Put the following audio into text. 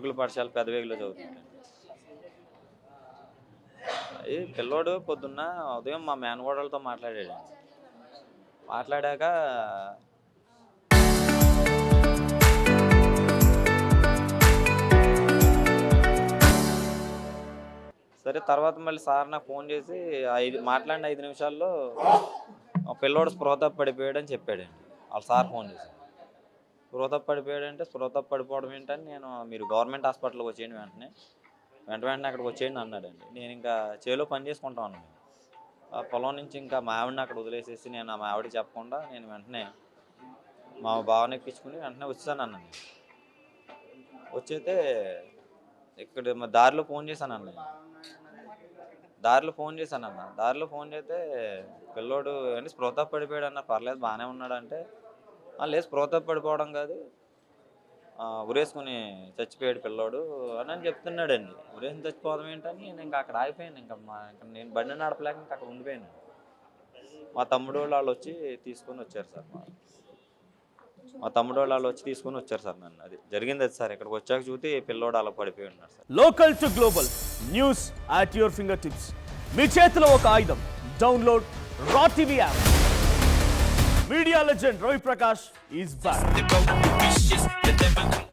గురుకుల పాఠశాల పెదవేగిలో చదువుతున్నాడు. ఈ పిల్లోడు పొద్దున్న ఉదయం మా మేనగోడలతో మాట్లాడాడు. మాట్లాడాక సరే తర్వాత మళ్ళీ సార్ నాకు ఫోన్ చేసి మాట్లాడిన 5 నిమిషాల్లో పిల్లోడు స్పృహ తప్పి పడిపోయాడని చెప్పాడండి. వాళ్ళ సార్ ఫోన్ చేసి స్పృహ తప్పి పడిపోయాడంటే స్పృహ తప్పి పడిపోవడం ఏంటని మీరు గవర్నమెంట్ హాస్పిటల్కి వచ్చేయండి వెంటనే అక్కడికి వచ్చేయండి అన్నాడండి. నేను ఇంకా చేలో పని చేసుకుంటా ఉన్నాను. ఆ పొలం నుంచి ఇంకా మా ఆవిడని అక్కడ వదిలేసేసి నేను మా ఆవిడకి చెప్పకుండా నేను వెంటనే మా బావని ఎక్కించుకుని వెంటనే వచ్చాను అన్నాను. వచ్చైతే ఇక్కడ దారిలో ఫోన్ చేశాను అన్న. దారిలో ఫోన్ చేస్తే పిల్లోడు అంటే స్పృహ తప్పి పడిపోయాడు అన్న. పర్లేదు బాగానే ఉన్నాడు అంటే లేదు స్పృహ తప్పి పడిపోవడం కాదు, ఉరేసుకుని చచ్చిపోయాడు పిల్లోడు అని చెప్తున్నాడండి. ఉరేసుకుని చచ్చిపోవడం ఏంటని నేను ఇంకా అక్కడ ఆగిపోయాను. ఇంకా నేను బండి నడపలేక ఇంకా అక్కడ ఉండిపోయాను. మా తమ్ముడు వాళ్ళు వచ్చి తీసుకొని వచ్చారు సార్. నన్ను. అది జరిగింది అది సార్. ఇక్కడికి వచ్చాక చూసి పిల్లోడు అలా పడిపోయి ఉన్నాడు sir. Local to global news at your fingertips. మీ చేతిలో ఒక ఆయుధం. Download Raw TV app. Media legend Ravi Prakash is back.